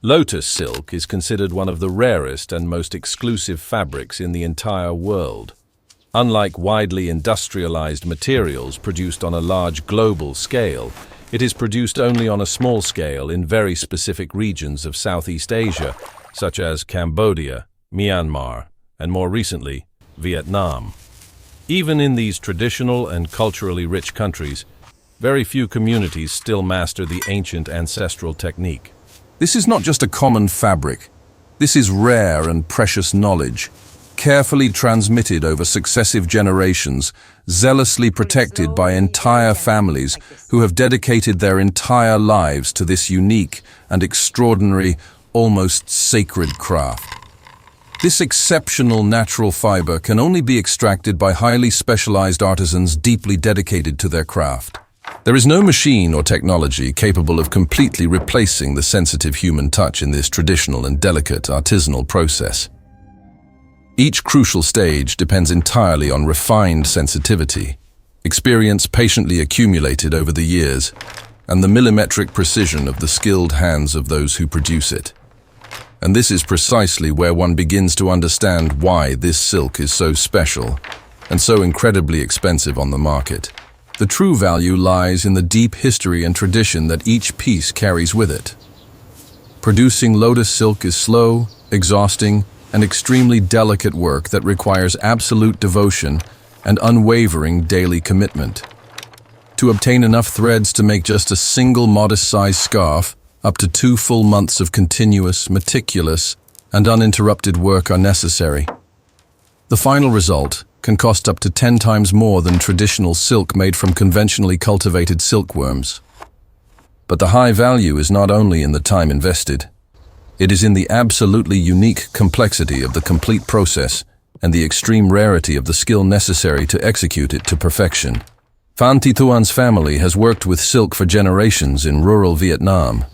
Lotus silk is considered one of the rarest and most exclusive fabrics in the entire world. Unlike widely industrialized materials produced on a large global scale, it is produced only on a small scale in very specific regions of Southeast Asia, such as Cambodia, Myanmar, and more recently, Vietnam. Even in these traditional and culturally rich countries, very few communities still master the ancient ancestral technique. This is not just a common fabric. This is rare and precious knowledge, carefully transmitted over successive generations, zealously protected by entire families who have dedicated their entire lives to this unique and extraordinary, almost sacred craft. This exceptional natural fiber can only be extracted by highly specialized artisans deeply dedicated to their craft. There is no machine or technology capable of completely replacing the sensitive human touch in this traditional and delicate artisanal process. Each crucial stage depends entirely on refined sensitivity, experience patiently accumulated over the years, and the millimetric precision of the skilled hands of those who produce it. And this is precisely where one begins to understand why this silk is so special and so incredibly expensive on the market. The true value lies in the deep history and tradition that each piece carries with it. Producing lotus silk is slow, exhausting, and extremely delicate work that requires absolute devotion and unwavering daily commitment. To obtain enough threads to make just a single modest-sized scarf, up to 2 full months of continuous, meticulous, and uninterrupted work are necessary. The final result can cost up to 10 times more than traditional silk made from conventionally cultivated silkworms. But the high value is not only in the time invested. It is in the absolutely unique complexity of the complete process and the extreme rarity of the skill necessary to execute it to perfection. Phan Thi Thuan's family has worked with silk for generations in rural Vietnam.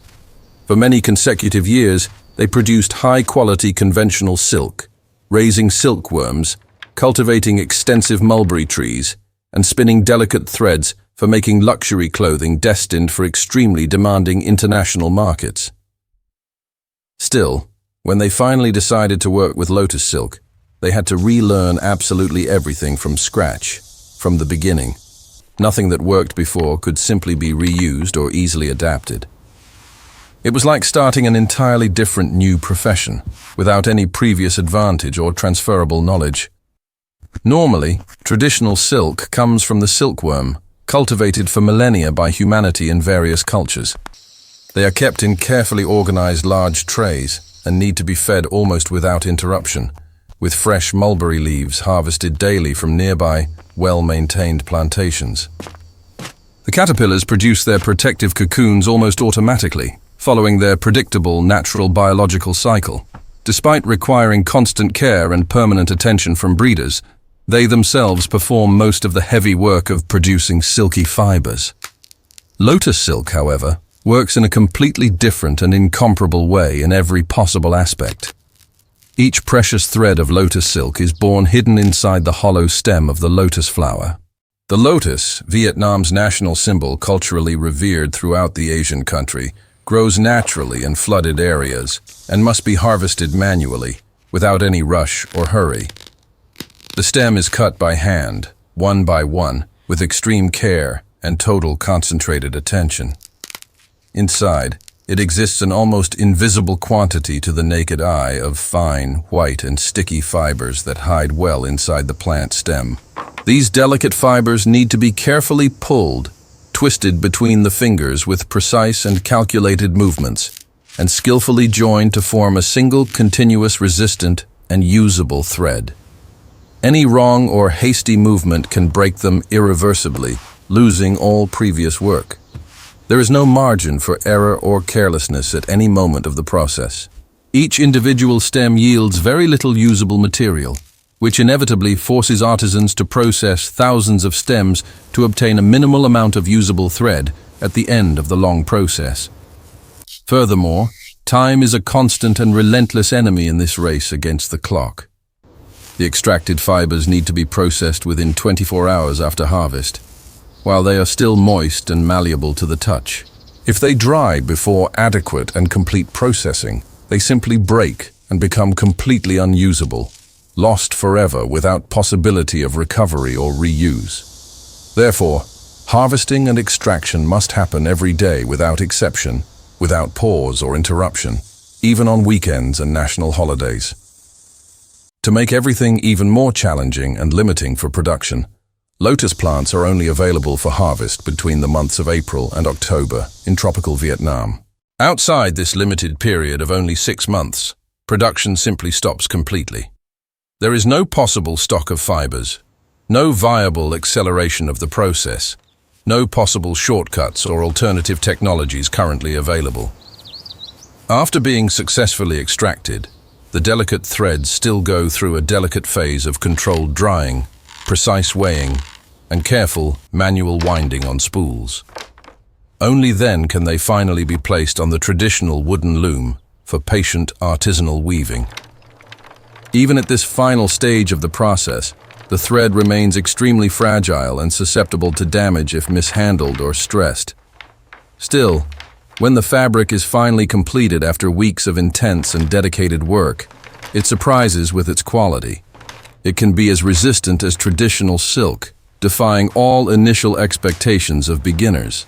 For many consecutive years, they produced high-quality conventional silk, raising silkworms, cultivating extensive mulberry trees, and spinning delicate threads for making luxury clothing destined for extremely demanding international markets. Still, when they finally decided to work with lotus silk, they had to relearn absolutely everything from scratch, from the beginning. Nothing that worked before could simply be reused or easily adapted. It was like starting an entirely different new profession, without any previous advantage or transferable knowledge. Normally, traditional silk comes from the silkworm, cultivated for millennia by humanity in various cultures. They are kept in carefully organized large trays and need to be fed almost without interruption, with fresh mulberry leaves harvested daily from nearby, well-maintained plantations. The caterpillars produce their protective cocoons almost automatically, following their predictable natural biological cycle. Despite requiring constant care and permanent attention from breeders, they themselves perform most of the heavy work of producing silky fibers. Lotus silk, however, works in a completely different and incomparable way in every possible aspect. Each precious thread of lotus silk is born hidden inside the hollow stem of the lotus flower. The lotus, Vietnam's national symbol culturally revered throughout the Asian country, grows naturally in flooded areas and must be harvested manually, without any rush or hurry. The stem is cut by hand, one by one, with extreme care and total concentrated attention. Inside, it exists an almost invisible quantity to the naked eye of fine, white, and sticky fibers that hide well inside the plant stem. These delicate fibers need to be carefully pulled, twisted between the fingers with precise and calculated movements, and skillfully joined to form a single continuous resistant and usable thread. Any wrong or hasty movement can break them irreversibly, losing all previous work. There is no margin for error or carelessness at any moment of the process. Each individual stem yields very little usable material, which inevitably forces artisans to process thousands of stems to obtain a minimal amount of usable thread at the end of the long process. Furthermore, time is a constant and relentless enemy in this race against the clock. The extracted fibers need to be processed within 24 hours after harvest, while they are still moist and malleable to the touch. If they dry before adequate and complete processing, they simply break and become completely unusable, lost forever without possibility of recovery or reuse. Therefore, harvesting and extraction must happen every day without exception, without pause or interruption, even on weekends and national holidays. To make everything even more challenging and limiting for production, lotus plants are only available for harvest between the months of April and October in tropical Vietnam. Outside this limited period of only 6 months, production simply stops completely. There is no possible stock of fibers, no viable acceleration of the process, no possible shortcuts or alternative technologies currently available. After being successfully extracted, the delicate threads still go through a delicate phase of controlled drying, precise weighing, and careful manual winding on spools. Only then can they finally be placed on the traditional wooden loom for patient artisanal weaving. Even at this final stage of the process, the thread remains extremely fragile and susceptible to damage if mishandled or stressed. Still, when the fabric is finally completed after weeks of intense and dedicated work, it surprises with its quality. It can be as resistant as traditional silk, defying all initial expectations of beginners.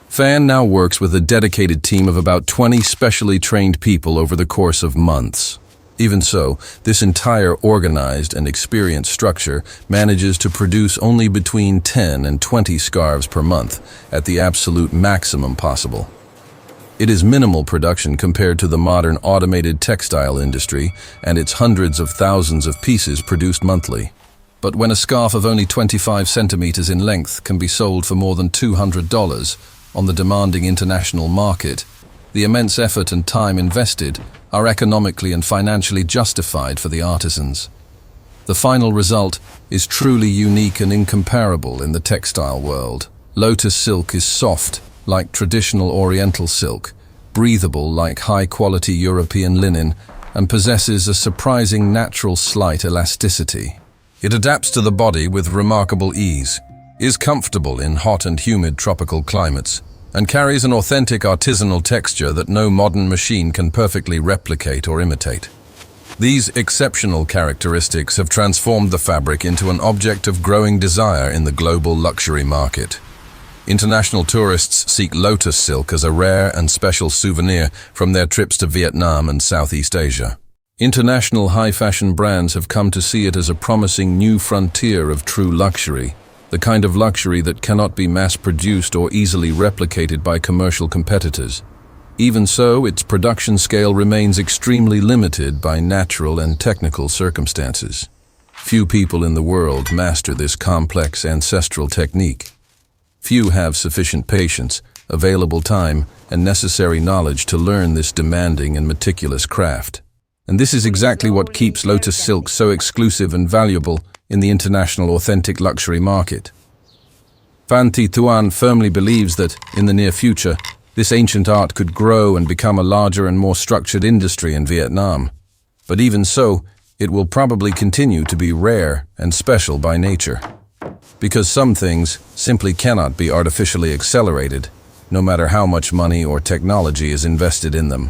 Phan now works with a dedicated team of about 20 specially trained people over the course of months. Even so, this entire organized and experienced structure manages to produce only between 10 and 20 scarves per month, at the absolute maximum possible. It is minimal production compared to the modern automated textile industry and its hundreds of thousands of pieces produced monthly. But when a scarf of only 25 centimeters in length can be sold for more than $200 on the demanding international market, the immense effort and time invested are economically and financially justified for the artisans. The final result is truly unique and incomparable in the textile world. Lotus silk is soft, like traditional Oriental silk, breathable like high-quality European linen, and possesses a surprising natural slight elasticity. It adapts to the body with remarkable ease, is comfortable in hot and humid tropical climates, and carries an authentic artisanal texture that no modern machine can perfectly replicate or imitate. These exceptional characteristics have transformed the fabric into an object of growing desire in the global luxury market. International tourists seek lotus silk as a rare and special souvenir from their trips to Vietnam and Southeast Asia. International high-fashion brands have come to see it as a promising new frontier of true luxury, the kind of luxury that cannot be mass-produced or easily replicated by commercial competitors. Even so, its production scale remains extremely limited by natural and technical circumstances. Few people in the world master this complex ancestral technique. Few have sufficient patience, available time, and necessary knowledge to learn this demanding and meticulous craft. And this is exactly what keeps lotus silk so exclusive and valuable in the international authentic luxury market. Phan Thi Thuan firmly believes that, in the near future, this ancient art could grow and become a larger and more structured industry in Vietnam. But even so, it will probably continue to be rare and special by nature. Because some things simply cannot be artificially accelerated, no matter how much money or technology is invested in them.